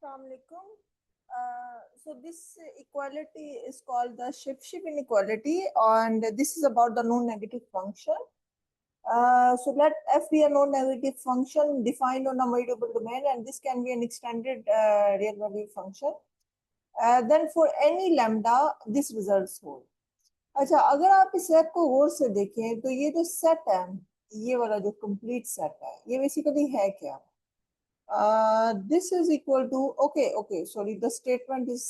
Assalamu alaikum. So this equality is called the Lipschitz inequality, and this is about the non-negative function. So let f be a non-negative function defined on a variable domain, and this can be an extended real value function. Then for any lambda, this results hold. अच्छा, अगर आप इस set को गौर से देखें तो ये जो सेट है, ये वाला जो कंप्लीट सेट है, ये बेसिकली है क्या? This is equal to okay, sorry, the statement is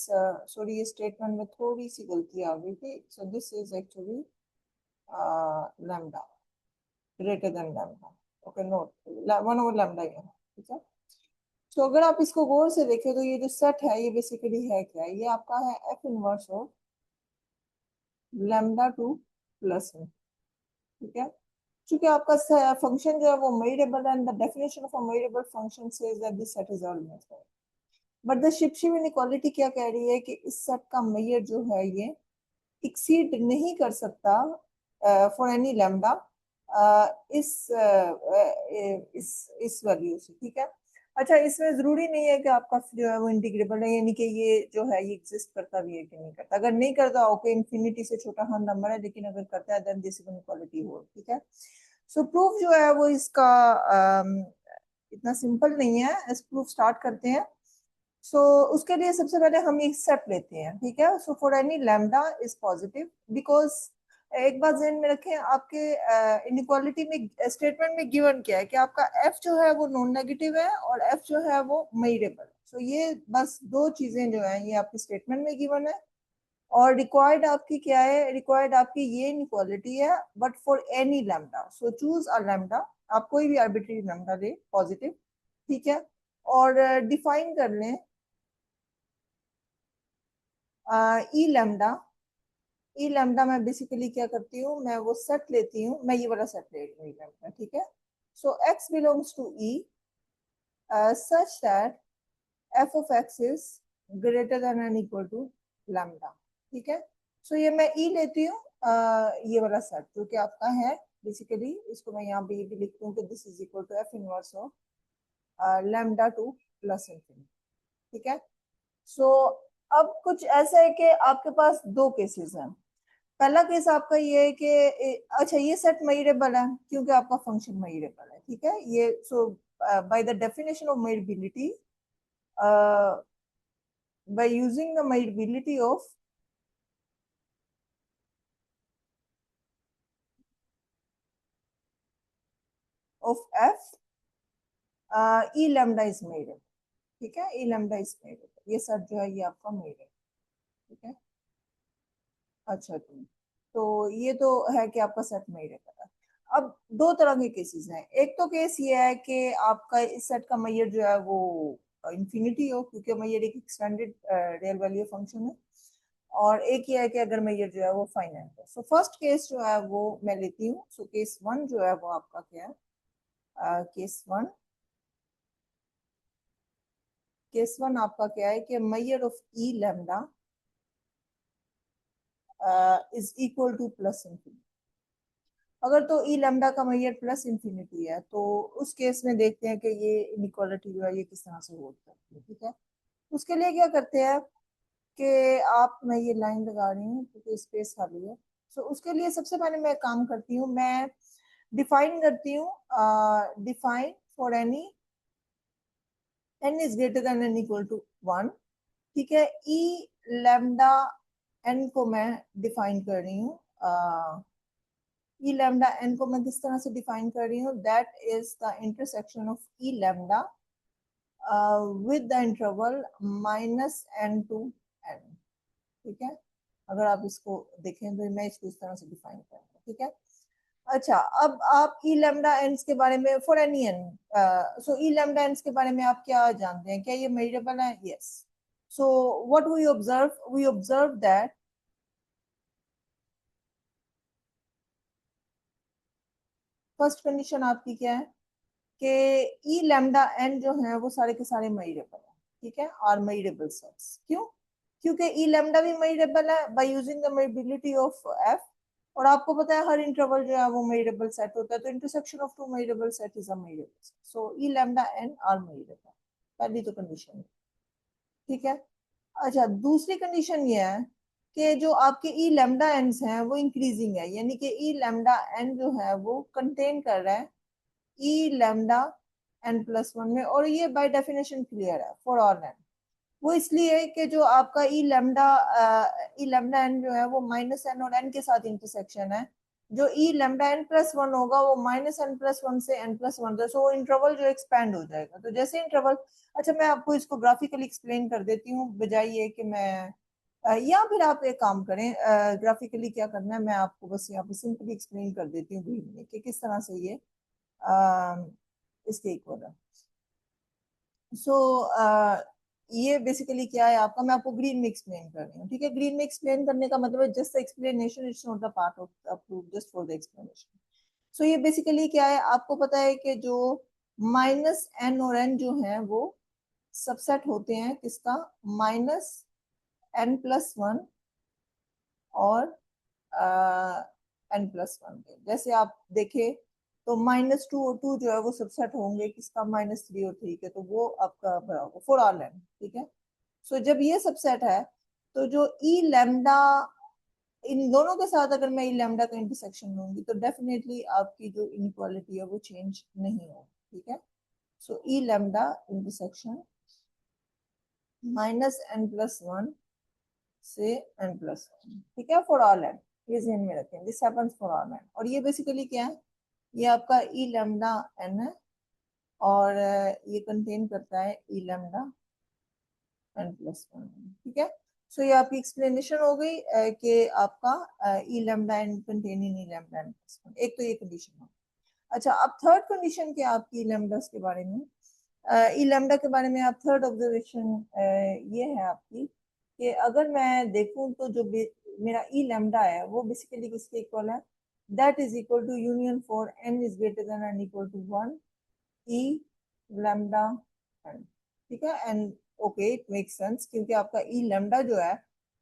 sorry, ये statement में थोड़ी सी गलती आ गई थी. So this is actually lambda greater than lambda. Okay, no, 1/λ ये है, ठीक है. तो अगर आप इसको गौर से देखें तो ये जो सेट है ये बेसिकली है क्या? ये आपका है f inverse of lambda to plus में, ठीक है. क्योंकि आपका फंक्शन जो है वो मेजरेबल है, and the definition of a measurable function says that this set is always right. But the Lipschitz inequality क्या कह रही है कि इस सेट का मेजर जो है ये एक्सीड नहीं कर सकता फॉर एनी लैम्डा इस वैल्यू से, ठीक है. अच्छा, इसमें जरूरी नहीं है कि आपका जो है वो इंटीग्रेबल है, यानी कि ये जो है ये एग्जिस्ट करता भी है कि नहीं करता. अगर नहीं करता ओके, इन्फिनिटी से छोटा हर नंबर है, लेकिन अगर करता है देन दिस इनइक्वालिटी हो, ठीक है. सो प्रूफ जो है वो इसका इतना सिंपल नहीं है. इस प्रूफ स्टार्ट करते हैं. सो उसके लिए सबसे पहले हम एक सेट लेते हैं, ठीक है. So for any lambda is positive, because एक बात ध्यान में रखें, आपके इनइक्वालिटी में स्टेटमेंट में गिवन क्या है कि आपका f जो है वो नॉन नेगेटिव है और f जो है वो मेजरेबल. सो ये बस दो चीजें जो है ये आपके स्टेटमेंट में गिवन है. और रिक्वायर्ड आपकी क्या है? रिक्वायर्ड आपकी ये इनइक्वालिटी है, but for any lambda. So choose a lambda, आप कोई भी आर्बिट्री लैम्डा ले पॉजिटिव, ठीक है. और डिफाइन कर लें ई लैम्डा. ई लैम्डा मैं बेसिकली क्या करती हूँ, मैं वो सेट लेती हूँ, मैं ये वाला सेट ले रही हूँ ई लैम्डा, ठीक है. So x belongs to E such that f of x is greater than and equal to lambda, ठीक है. सो ये मैं ई लेती हूँ ये वाला सेट जो कि आपका है बेसिकली. इसको मैं यहाँ पे ये भी लिखती हूँ कि this is equal to f inverse of lambda to plus infinity, ठीक है. सो अब कुछ ऐसा है कि आपके पास दो केसेस हैं. पहला केस आपका ये है कि अच्छा, ये सेट मेजरेबल है क्योंकि आपका फंक्शन मेजरेबल है, ठीक है. ये so by the definition of measurability, by using the measurability of f, E lambda is measurable, ठीक है. ई लैम्डा इज मेजरेबल, ये सेट जो है ये आपका मेजरेबल, ठीक है. अच्छा, तो ये तो है कि आपका सेट मेजरेबल है. अब दो तरह के केसेस हैं. एक तो केस ये है कि आपका इस सेट का मेजर जो है वो इंफिनिटी हो, क्योंकि मेजर एक एक्सटेंडेड रियल वैल्यू फंक्शन है. और एक ये है कि अगर मेजर जो है वो फाइनाइट है. सो फर्स्ट केस जो है वो मैं लेती हूँ. सो केस वन जो है वो आपका क्या है? केस वन आपका क्या है कि measure of E lambda is equal to plus infinity. अगर तो ई लैम्डा का मेजर प्लस इंफिनिटी है तो उस केस में देखते हैं कि ये इनइक्वालिटी जो है ये किस तरह से होल्ड करती है, ठीक है. उसके लिए क्या करते हैं कि आप, मैं ये लाइन लगा रही हूँ क्योंकि स्पेस खाली है. सो उसके लिए सबसे पहले मैं काम करती हूँ, मैं डिफाइन करती हूँ define for any n is greater than N equal to 1, ठीक है. ई लैम्डा n को मैं डिफाइन कर रही हूँ, ई लैम्डा n को मैं किस तरह से डिफाइन कर रही हूँ, that is the intersection of E lambda with the interval -n to n, ठीक है. अगर आप इसको देखें तो मैं इसको इस तरह से डिफाइन कर रही हूँ, ठीक है. अच्छा, अब आप ई लैम्डा एंस के बारे में for any n, so E lambda एंस के बारे में आप क्या जानते हैं? क्या ये मेजरेबल है? Yes. So what we observe that first condition आपकी क्या है कि ई लैम्डा एन जो है वो सारे के सारे मेजरेबल है, ठीक है, और मेजरेबल सेट्स. क्यों? क्योंकि ई लैम्डा भी मेजरेबल है by using the measurability of f. और आपको पता है हर इंटरवल जो है वो मेजरेबल सेट होता है, तो intersection of two measurable set is a measurable set. So E lambda n are measurable, पहली तो कंडीशन. ठीक है। अच्छा, दूसरी कंडीशन ये है कि जो आपके ई लैम्डा एन्स हैं वो इंक्रीजिंग है, यानी कि ई लैम्डा एन जो है वो कंटेन कर रहा है E lambda n plus one में, और ये बाय डेफिनेशन क्लियर है फॉर ऑल एन। वो इसलिए कि जो आपका ई लैम्डा एन जो है वो माइनस एन और एन के साथ इंटरसेक्शन है। जो ई लैम्डा एन प्लस वन होगा वो माइनस एन प्लस वन से एन प्लस वन, सो इंटरवल जो एक्सपैंड हो जाएगा। तो जैसे इंटरवल, अच्छा मैं आपको इसको ग्राफिकली एक्सप्लेन कर देती हूँ बजाय ये कि मैं या फिर आप एक काम करें, ग्राफिकली क्या करना है मैं आपको बस यहाँ पे सिंपली एक्सप्लेन कर देती हूँ ग्रीन में कि किस तरह से ये इसके इक्वल है। सो ये बेसिकली क्या है आपका, मैं आपको ग्रीन में एक्सप्लेन कर रही हूँ, ठीक है। ग्रीन में एक्सप्लेन करने का मतलब है just explanation, it's not the part of the proof, just for the explanation. So ये बेसिकली क्या है, आपको पता है कि जो माइनस एन और एन जो है वो सबसेट होते हैं किसका, माइनस एन प्लस वन और एन प्लस वन के। जैसे आप देखें तो माइनस टू और टू जो है वो सबसेट होंगे किसका, माइनस थ्री और थ्री के, तो वो आपका बराबर फॉर ऑल एन, ठीक है। सो जब ये सबसेट है तो जो ई लैम्डा, इन दोनों के साथ अगर मैं ई लैम्डा का इंटरसेक्शन लूंगी तो डेफिनेटली आपकी जो इनइक्वालिटी है वो चेंज नहीं होगी, ठीक है। So E lambda intersection minus n plus one से एन प्लस वन, ठीक है, फॉर ऑल एन। ये ध्यान में रखें, this happens for all n. और ये बेसिकली क्या है, ये आपका ई लैम्डा एन है, और ये कंटेन करता है E lambda n plus one, ठीक है। सो ये आपकी एक्सप्लेनेशन हो गई कि आपका ई लैम्डा एन कंटेनिंग ई लैम्डा एन प्लस वन, एक तो ये कंडीशन हो। अच्छा, अब थर्ड कंडीशन क्या आपकी ई लैम्डास के बारे में, ई लैम्डा के बारे में आप थर्ड ऑब्जर्वेशन ये है आपकी कि अगर मैं देखूं तो जो मेरा ई लैम्डा है वो बेसिकली किसके इक्वल है, that is equal to union for n is greater than and equal to one E lambda n, ठीक है। And okay, it make sense क्योंकि आपका ई लैम्डा जो है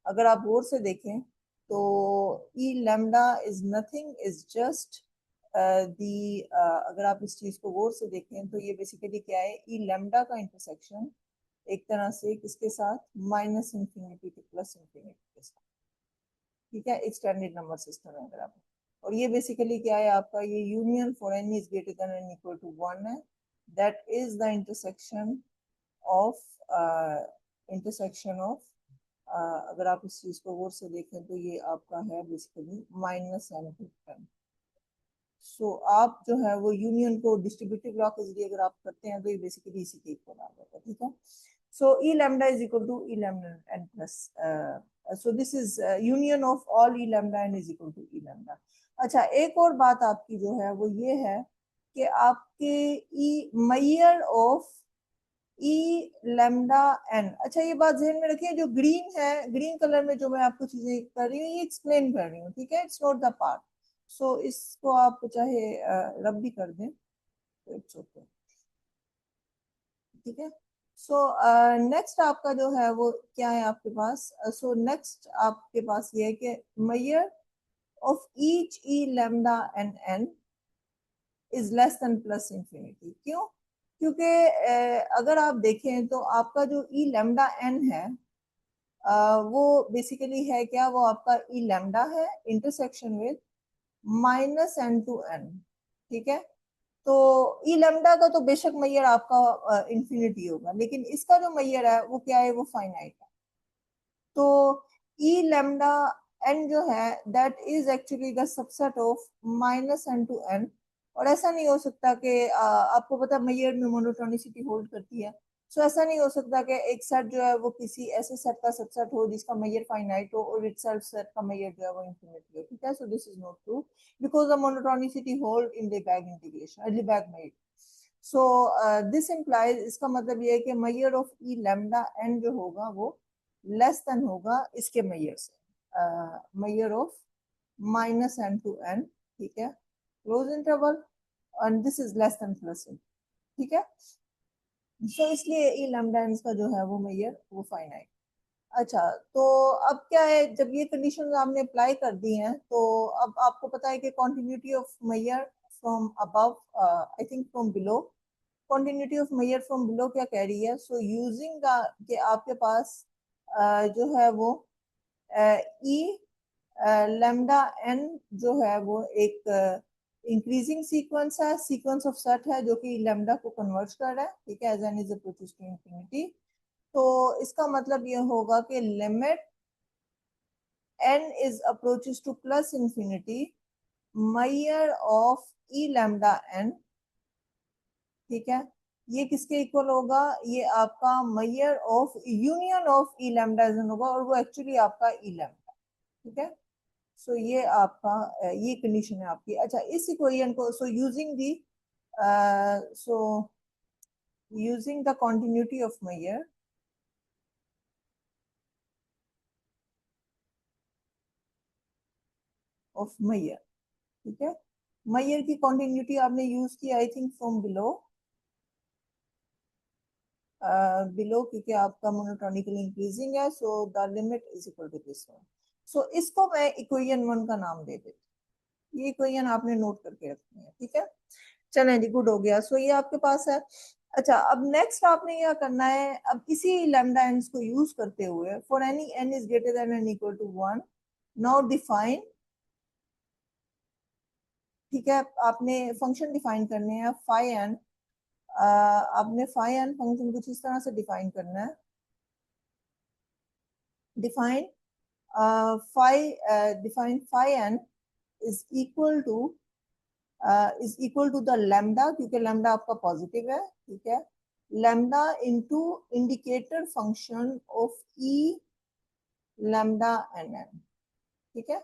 अगर आप गौर से देखें तो E lambda is nothing, is just the, अगर आप इस चीज को गौर से देखें तो ये बेसिकली क्या है, ई लैम्डा का इंटरसेक्शन एक तरह से किसके साथ, minus infinity to plus infinity के साथ, ठीक है, एक्सटेंडेड नंबर सिस्टम है अगर आप। और ये बेसिकली क्या है आपका, ये union for n is greater than N equal to one है, that is the intersection of intersection of, अगर आप इस चीज को गौर से देखें तो ये आपका है basically minus n to ten. So आप जो है वो यूनियन को डिस्ट्रीब्यूटिव लॉ के जरिए अगर आप करते हैं तो ये बेसिकली इसी के इक्वल आ जाता है, ठीक है। So E lambda is equal to E lambda n plus, so this is union of all E lambda n is equal to E lambda. अच्छा, एक और बात आपकी जो है वो ये है कि आपके E measure of E lambda n, अच्छा ये बात ध्यान में रखिए, जो ग्रीन है, ग्रीन कलर में जो मैं आपको चीजें कर रही हूँ ये एक्सप्लेन कर रही हूँ, ठीक है, इट्स नॉट द पार्ट। सो इसको आप चाहे रब भी कर दें तो इट्स ओके, ठीक है। सो नेक्स्ट आपका जो है वो क्या है आपके पास, सो नेक्स्ट आपके पास ये है कि measure of each E lambda n n is less than plus infinity. क्यों, क्योंकि अगर आप देखें तो आपका जो ई लैम्डा एन है वो बेसिकली है क्या, वो आपका ई लैम्डा है intersection with minus n to n, ठीक है। तो ई लैम्डा का तो बेशक मैयर आपका इंफिनिटी होगा, लेकिन इसका जो मैयर है वो क्या है, वो फाइनाइट है। तो ई लैम्डा एन जो है that is actually the subset of minus n to n. और ऐसा नहीं हो सकता कि आपको पता मैयर में मोनोटोनिसिटी होल्ड करती है। सो ऐसा नहीं हो सकता कि एक सेट जो है वो किसी ऐसे सेट का सबसेट हो जिसका मैयर फाइनाइट हो और इटसेल्फ सेट का मैयर जो है वो इंफिनिटी हो, ठीक है। So this is not true because the monotonicity hold in Lebesgue integration, Lebesgue measure. So this implies, इसका मतलब ये है कि measure of E lambda n जो होगा वो लेस देन होगा इसके मैयर से, measure of minus n to n, ठीक है, close interval, and this is less than plus n, ठीक है। सो इसलिए ई लैम्डा एन का जो है वो मैयर वो फाइनाइट। अच्छा, तो अब क्या है, जब ये कंडीशन आपने अप्लाई कर दी हैं तो अब आपको पता है कि continuity of measure from above, I think from below, continuity of measure from below क्या कह रही है? सो यूजिंग द कि आपके पास जो है वो ई लैम्डा एन जो है वो एक इंक्रीजिंग सीक्वेंस है, सीक्वेंस ऑफ सेट है जो कि लैम्डा को कन्वर्ट कर रहा है, ठीक है, as n is approaches to infinity. तो इसका मतलब ये होगा कि limit n is approaches to plus infinity measure of e lambda n, ठीक है, ये किसके इक्वल होगा? ये आपका measure of union of E lambda होगा, और वो एक्चुअली आपका ई लैम्डा, ठीक है। सो ये आपका ये कंडीशन है आपकी। अच्छा, इस इक्वेशन को so using the so using the continuity of measure of measure, ठीक है, मेजर की कॉन्टिन्यूटी आपने यूज की I think from below, below क्योंकि आपका मोनोटोनिकली इंक्रीजिंग है, so the limit is equal to this one. So इसको मैं इक्वेशन वन का नाम दे देती हूँ, ये इक्वेशन आपने नोट करके रखनी है, ठीक है। चलें जी, गुड हो गया। सो ये आपके पास है। अच्छा, अब नेक्स्ट आपने क्या करना है, अब इसी लैम्डा एंस को यूज करते हुए for any n is greater than and equal to one, now define, ठीक है, आपने फंक्शन डिफाइन करने हैं फाई एन। आपने फाई एन फंक्शन कुछ इस तरह से डिफाइन करना है, define define phi n is equal to the lambda, क्योंकि lambda आपका पॉजिटिव है, ठीक है, lambda into indicator function of e lambda n, ठीक है।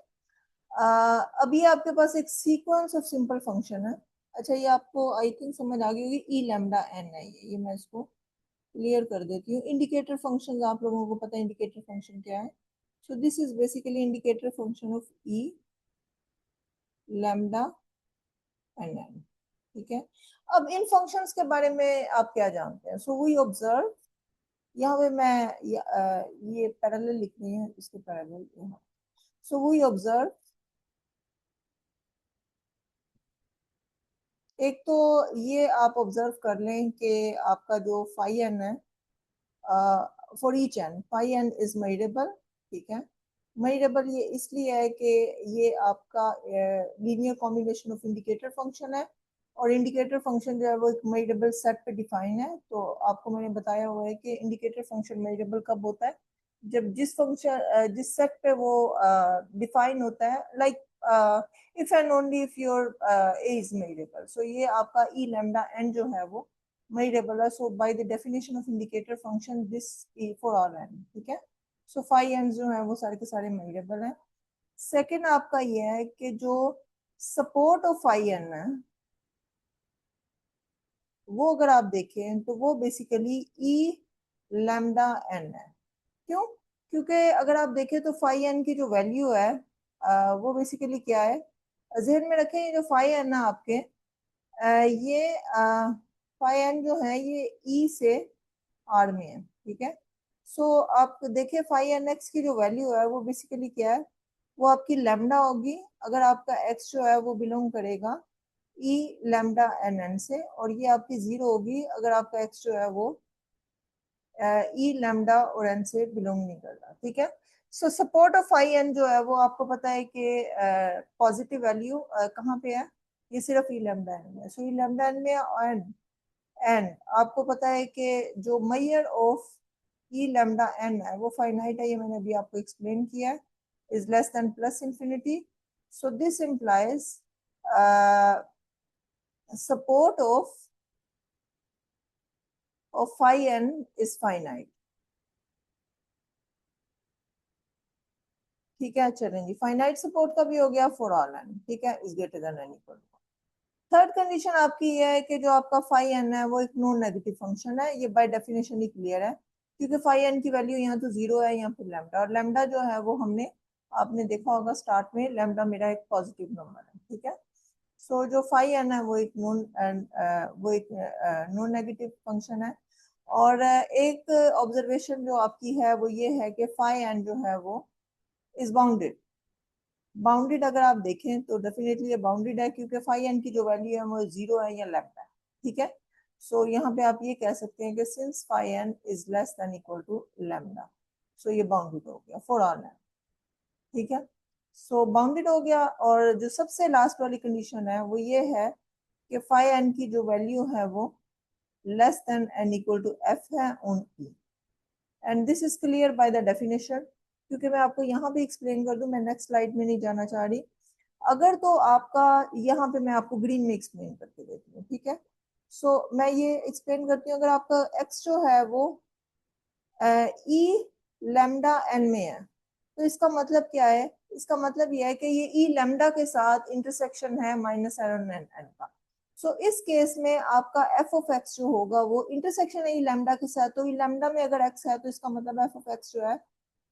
अभी आपके पास एक सीक्वेंस ऑफ सिंपल फंक्शन है। अच्छा, ये आपको आई थिंक समझ आ गई होगी, e lambda n है ये मैं इसको क्लियर कर देती हूँ। इंडिकेटर फंक्शन आप लोगों को पता है इंडिकेटर फंक्शन क्या है? So this is basically indicator function of E lambda and n, ठीक है। अब इन फंक्शंस के बारे में आप क्या जानते हैं? सो वी ऑब्जर्व, यहाँ पे मैं ये पैरेलल लिख रही है, इसके पैरेलल यहाँ। सो वी ऑब्जर्व, एक तो ये आप ऑब्जर्व कर लें कि आपका जो फाई एन है, for each n phi n is measurable, ठीक है। मेजरेबल ये इसलिए है कि ये आपका linear combination of indicator function है, और इंडिकेटर फंक्शन जो है वो एक मेजरेबल सेट पे डिफाइन है। तो आपको मैंने बताया हुआ है कि इंडिकेटर फंक्शन मेजरेबल कब होता है? जब जिस फंक्शन जिस सेट पे वो डिफाइन होता है, like if and only if your A is measurable. So ये आपका ई लैम्डा एन जो है वो मेजरेबल है। So by the definition of indicator function this for all n, ठीक है। सो फाइव एन जो है वो सारे के सारे मेजरेबल हैं। सेकंड आपका ये है कि जो सपोर्ट ऑफ फाइव एन है वो अगर आप देखें तो वो बेसिकली ई लैम्डा एन है। क्यों? क्योंकि अगर आप देखें तो फाइव एन की जो वैल्यू है वो बेसिकली क्या है, जहन में रखें, ये जो फाइव एन है आपके ये फाइव एन जो है ये ई से आर में है, ठीक है। सो आप देखिए फाइव एन एक्स की जो वैल्यू है वो बेसिकली क्या है, वो आपकी लैम्डा होगी अगर आपका एक्स जो है वो बिलोंग करेगा ई लैम्डा एन एन से, और ये आपकी जीरो होगी अगर आपका एक्स जो है वो ई लैम्डा और एन से बिलोंग नहीं करता, ठीक है। सो सपोर्ट ऑफ आई एन जो है वो आपको पता है कि पॉजिटिव वैल्यू कहाँ पे है, ये सिर्फ ई लैम्डा एन में। सो ई लैम्डा एन में एन, एंड आपको पता है कि जो measure of E lambda n है वो फाइनाइट है, ये मैंने अभी आपको एक्सप्लेन किया है, is less than plus infinity. So this implies support of phi n is finite, ठीक है। चलें जी, फाइनाइट सपोर्ट का भी हो गया फॉर ऑल एन, ठीक है, is greater than N equal. Third condition आपकी ये है कि जो आपका फाई एन है वो एक नॉन नेगेटिव फंक्शन है, ये बाय डेफिनेशन ही क्लियर है, क्योंकि फाई एन की वैल्यू यहाँ तो जीरो है या फिर लैम्डा, और लैम्डा जो है वो हमने आपने देखा होगा स्टार्ट में, लैम्डा मेरा एक पॉजिटिव नंबर है, ठीक है। सो जो फाई एन है वो एक नॉन नेगेटिव फंक्शन है। और एक ऑब्जर्वेशन जो आपकी है वो ये है कि फाई एन जो है वो इज बाउंडेड। बाउंडेड अगर आप देखें तो डेफिनेटली ये बाउंडेड है, क्योंकि फाई एन की जो वैल्यू है वो जीरो है या लेफ्ट है, ठीक है। सो यहाँ पे आप ये कह सकते हैं कि since phi n is less than equal to lambda, so ये बाउंडेड हो गया फॉर ऑल एन। ठीक है, सो बाउंडेड हो गया। और जो सबसे लास्ट वाली कंडीशन है वो ये है कि फाई एन की जो वैल्यू है वो less than N equal to f है on E, and this is clear by the definition. क्योंकि मैं आपको यहाँ भी एक्सप्लेन कर दूं, मैं नेक्स्ट स्लाइड में नहीं जाना चाह रही। अगर तो आपका, यहाँ पे मैं आपको ग्रीन में एक्सप्लेन करके देती हूँ। ठीक है, सो मैं ये एक्सप्लेन करती हूँ। अगर आपका एक्स जो है वो ई लैम्डा एन में है, तो इसका मतलब क्या है? इसका मतलब यह है कि ये ई लैम्डा के साथ इंटरसेक्शन है माइनस एन एन एन का। सो इस केस में आपका एफ ऑफ एक्स जो होगा वो इंटरसेक्शन है ई लैम्डा के साथ। तो ई लैम्डा में अगर एक्स है तो इसका मतलब एफ ऑफ एक्स जो है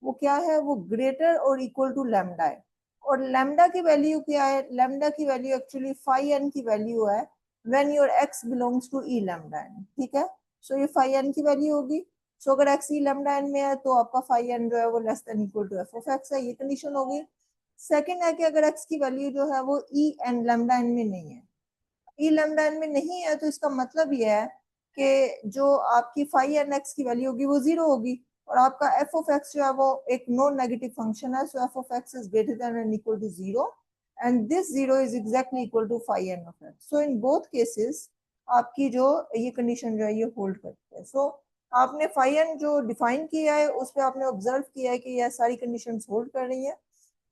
वो क्या है? वो ग्रेटर और इक्वल टू लैम्डा है। और लैम्डा की वैल्यू क्या है? लैम्डा की वैल्यू एक्चुअली फाई एन की वैल्यू है when your x belongs to E lambda n. ठीक है, सो ये फाई एन की वैल्यू होगी। सो अगर एक्स ई लैम्डा एन में है तो आपका फाई एन जो है वो less than equal to f of x है, ये कंडीशन होगी। सेकंड है कि अगर एक्स की वैल्यू जो है वो ई एन लैम्डा एन में नहीं है, ई लैम्डा एन में नहीं है, तो इसका मतलब ये है कि जो आपकी फाई एन एक्स की वैल्यू होगी वो जीरो होगी, और आपका एफ ऑफ एक्स जो है वो एक नॉन नेगेटिव फंक्शन है। So f of x is greater than and equal to zero, and this zero is exactly equal to phi n of x. So in both cases आपकी जो ये condition जो है ये होल्ड करती है। सो आपने फाई एन जो डिफाइन किया है उस पर आपने ऑब्जर्व किया है कि यह सारी कंडीशन होल्ड कर रही है।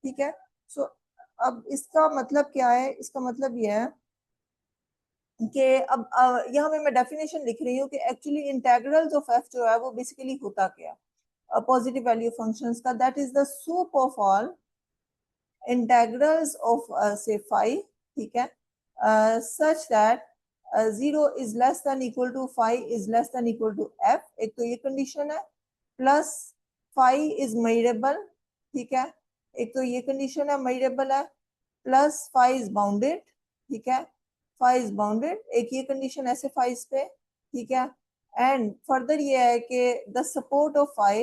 ठीक है, सो अब इसका मतलब क्या है? इसका मतलब यह है कि अब यहाँ पे मैं डेफिनेशन लिख रही हूँ कि एक्चुअली इंटेग्रल्स ऑफ एफ जो है वो बेसिकली होता क्या? पॉजिटिव वैल्यू फंक्शंस का, that is the soup of all integrals of say phi, ठीक है, such that 0 is less than equal to phi is less than equal to f। एक तो ये कंडीशन है, प्लस phi is measurable। ठीक है, एक तो ये कंडीशन है measurable है, प्लस phi is bounded। ठीक है, phi is bounded, एक ये कंडीशन ऐसे phi पे। ठीक है, एंड फर्दर ये है कि the support of phi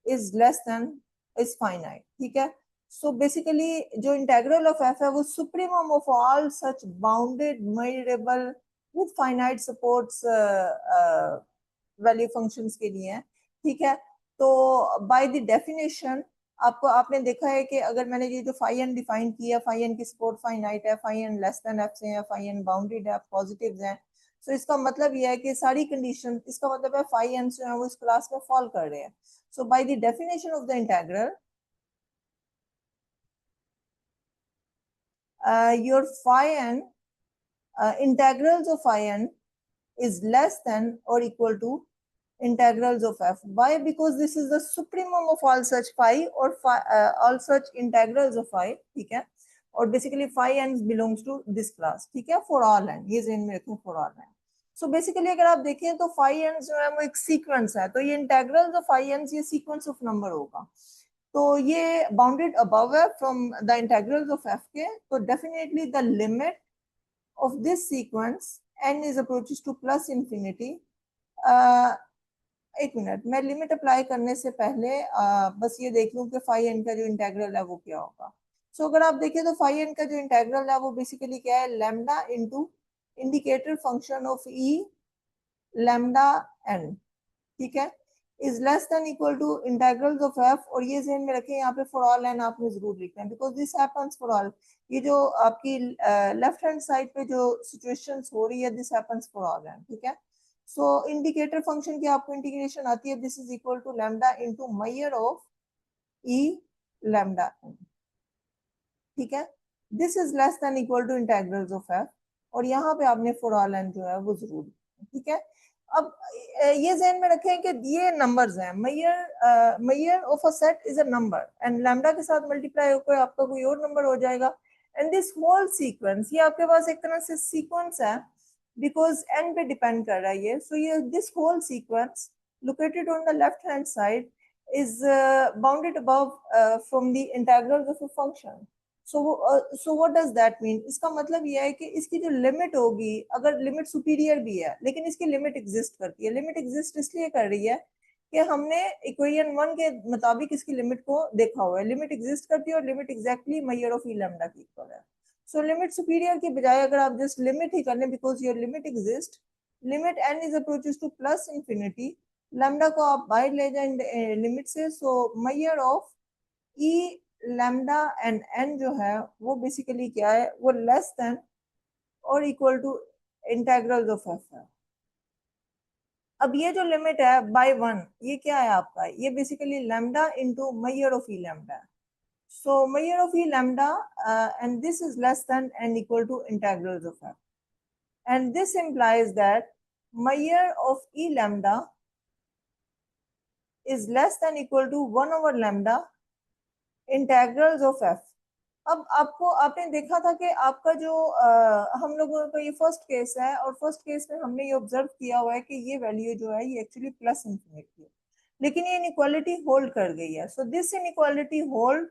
is less then is finite. ठीक है, सो बेसिकली जो इंटेग्रल ऑफ एफ है वो supremum of all such bounded measurable with finite supports value functions के लिए है। ठीक है, तो बाय द डेफिनेशन आपको, आपने देखा है कि अगर मैंने ये जो फाई एन डिफाइन किया, फाई एन की सपोर्ट फाइनाइट है, phi n less than f से है, फाई एन बाउंडेड है, पॉजिटिव्स हैं। सो इसका मतलब यह है कि सारी कंडीशन, इसका मतलब है फाई एन जो है वो इस क्लास में फॉल कर रहे हैं। So by the definition of the integral, your phi n, integrals of phi n is less than or equal to integrals of f. Why? Because this is the supremum of all such phi or phi, all such integrals of phi। ठीक है, और basically phi n belongs to this class। ठीक है, for all n, ये ज़हन में रखें, for all n। So basically अगर आप देखें तो phi n जो है वो एक सीक्वेंस है, तो ये इंटेग्रल्स ऑफ phi n ये सीक्वेंस ऑफ नंबर होगा। तो ये बाउंडेड अबव है from the integrals of F के, तो definitely the limit of this sequence n is approaches to plus infinity. एक मिनट, मैं लिमिट अप्लाई करने से पहले बस ये देख लूं कि फाई एन का जो इंटेग्रल है वो क्या होगा। सो अगर आप देखें तो फाई एन का जो इंटेग्रल है वो बेसिकली क्या है? Lambda into indicator function of E lambda n. ठीक है, is less than equal to integrals of f. और ये ध्यान में रखें, यहाँ पे फॉर ऑल एन आपने जरूर लिखना है, because this happens for all. ये जो आपकी लेफ्ट हैंड साइड पे जो सिचुएशंस हो रही है, this happens for all n. ठीक है, सो इंडिकेटर फंक्शन की आपको इंटीग्रेशन आती है, this is equal to lambda into measure of E lambda n. ठीक है, this is less than equal to integrals of f, और यहाँ पे आपने फॉर ऑल एन जो है वो जरूर। ठीक है, अब ये ध्यान में रखें कि ये नंबर्स हैं, measure of a set is a number, and lambda के साथ मल्टीप्लाई होकर आपका कोई और नंबर हो जाएगा। एंड दिस होल सीक्वेंस, ये आपके पास एक तरह से सीक्वेंस है, बिकॉज एन पे डिपेंड कर रहा है ये। सो ये this whole sequence located on the left hand side is bounded above from the integrals of a function। so what does that mean? इसका मतलब यह है कि इसकी जो लिमिट होगी, अगर लिमिट सुपीरियर भी है लेकिन इसकी लिमिट एग्जिस्ट करती है। लिमिट एग्जिस्ट इसलिए कर रही है कि हमने इक्वेशन 1 के मुताबिक इसकी लिमिट को देखा हुआ है, लिमिट एग्जिस्ट करती है, और limit exactly major of E lambda की इक्वल है। सो लिमिट सुपीरियर की बजाय अगर आप जस्ट लिमिट ही कर लें, because your limit exist, limit n is approaches to plus infinity, lambda को आप बाहर ले जाए लिमिट से, so measure of E lambda and n जो है वो बेसिकली क्या है, वो लेस देन और equal to integral of f है। अब ये जो लिमिट है बाय वन, ये क्या है आपका, ये basically lambda into measure of E lambda है। So measure of E lambda, and this is less than and equal to integrals of f. And this implies that measure of E lambda is less than equal to 1 over lambda integrals of f. अब आपको आपने देखा था कि आपका जो हम लोगों का ये फर्स्ट केस है, और फर्स्ट केस में हमने ये ऑब्जर्व किया हुआ है कि ये वैल्यू जो है ये एक्चुअली प्लस इंफिनिटी है, लेकिन ये इनइक्वालिटी होल्ड कर गई है। So this inequality hold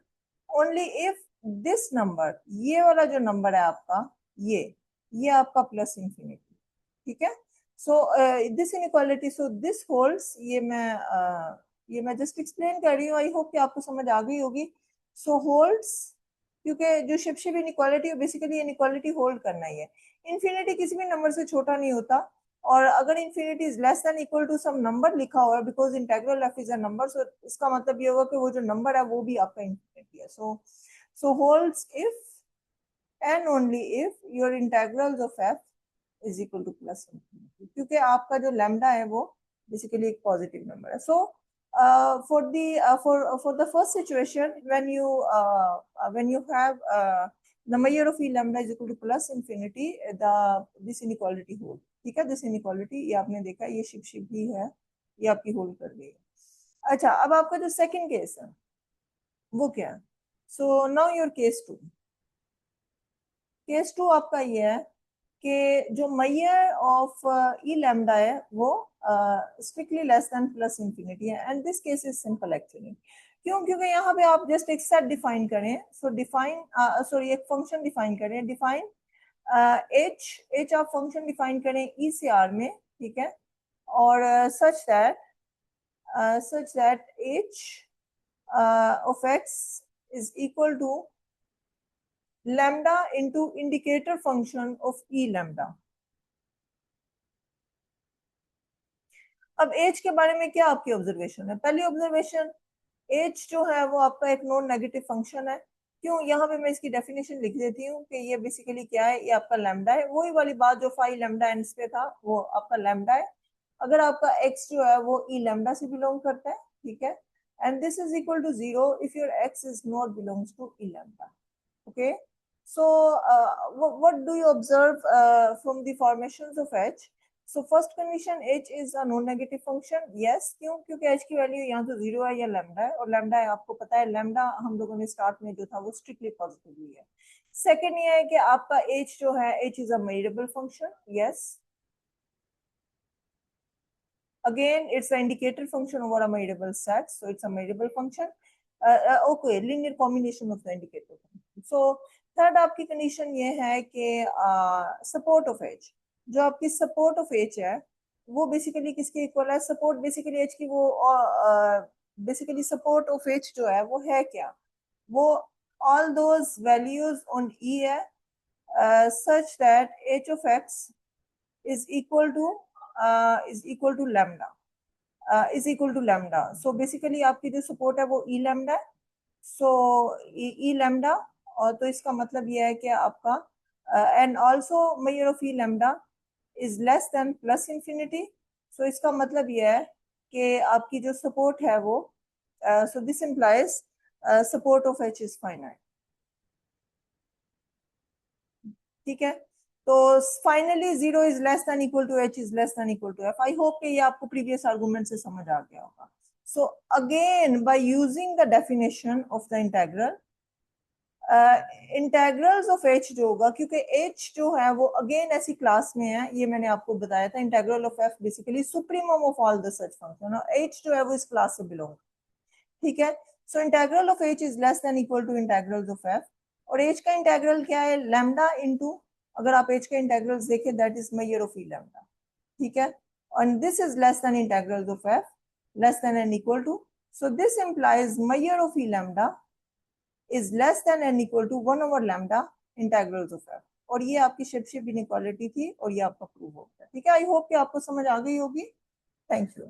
only if this number, ये वाला जो नंबर है आपका, ये आपका प्लस इंफिनिटी, ठीक है। So this inequality, so this holds, ये मैं जस्ट एक्सप्लेन कर रही हूँ, आई होप कि आपको समझ आ गई होगी। सो होल्ड्स, क्योंकि जो शिपशिप इनइक्वालिटी है बेसिकली इनइक्वालिटी होल्ड करना ही है। इन्फिनिटी किसी भी नंबर से छोटा नहीं होता, और अगर infinity is less than equal to some number लिखा हुआ है, because integral f is a number, so इसका मतलब ये होगा कि वो जो नंबर है वो भी आपका इन्फिनिटी है। So holds if and only if your integrals of f is equal to plus infinity, क्योंकि आपका जो लैम्डा है वो बेसिकली एक पॉजिटिव नंबर है। सो for the first situation, when you have the measure of E lambda is equal to plus infinity, this inequality hold, ठीक है। This inequality ये आपने देखा, ये शिप भी है, ये आपकी होल्ड कर गई है। अच्छा, अब आपका जो सेकंड केस है वो क्या है? So now your case two, case two आपका ये है कि जो मैयर ऑफ ई लैम्डा है वो strictly less than plus infinity है, and this case is simple actually. क्यों? क्योंकि यहाँ पे आप जस्ट एक सेट डिफाइन करें, सॉरी एक फंक्शन डिफाइन करें, डिफाइन एच आप फंक्शन डिफाइन करें ई से आर में, ठीक है, और such that h of x is equal to lambda into indicator function of E lambda. अब एच के बारे में क्या आपकी ऑब्जर्वेशन है? पहली ऑब्जर्वेशन, एच जो है वो आपका एक नॉन नेगेटिव फंक्शन है। क्यों? यहाँ पे मैं इसकी डेफिनेशन लिख देती हूँ कि ये बेसिकली क्या है, ये आपका लैम्डा है, वही वाली बात जो फाई लैम्डा एंड्स पे था वो आपका लैम्डा है। अगर आपका एक्स जो है वो ई लैम्डा से बिलोंग करता है, ठीक है, and this is equal to 0 if your x is not belongs to E lambda, okay. So, what do you observe from the formations of H? So, first condition, H is a non-negative function. Yes, क्यों? क्योंकि H की value यहाँ तो 0 है या lambda है, और lambda है आपको पता है, लैम्डा हम लोगों ने स्टार्ट में जो था वो स्ट्रिक्टली पॉजिटिव है। सेकेंड ये है कि आपका H जो है, H is a measurable function. Yes. Again, it's an indicator function over a measurable set, so it's a measurable function. Okay, linear combination of the indicator function. So third आपकी condition ये है कि support of H, जो आपकी support of H है वो basically किसके equal है? सपोर्ट बेसिकली एच की वो बेसिकली सपोर्ट ऑफ एच जो है वो है क्या? वो all those values on E है such that h of x is equal to lambda, is equal to lambda. So basically आपकी जो सपोर्ट है वो ई लैम्डा है, सो ई लैम्डा, और तो इसका मतलब यह है कि आपका and also measure of E lambda is less than plus infinity. So इसका मतलब यह है कि आपकी जो सपोर्ट है वो so this implies support of h is finite, ठीक है। तो finally 0 is less than equal to h is less than equal to f. I hope कि ये आपको प्रीवियस आर्गुमेंट से समझ आ गया होगा। So again bye using the definition of the integral, integrals of H जो होगा, क्योंकि एच जो है वो अगेन ऐसी क्लास में है, ये मैंने आपको बताया था, integral of f basically supremum of all the such function, और एच जो है वो इस क्लास से बिलोंग, ठीक है। So integral of h is less than equal to integrals of f, और एच का इंटेग्रल क्या है? लैम्डा इनटू, अगर आप एच के इंटेग्रल्स देखें that is major of E lambda, ठीक है, and this is less than integrals of f less than and equal to, so this implies measure of E lambda is less than and equal to 1 over lambda integrals of f. और ये आपकी शेबशेब inequality थी और ये आपका prove हो गया। ठीक है, आई होप कि आपको समझ आ गई होगी। Thank you.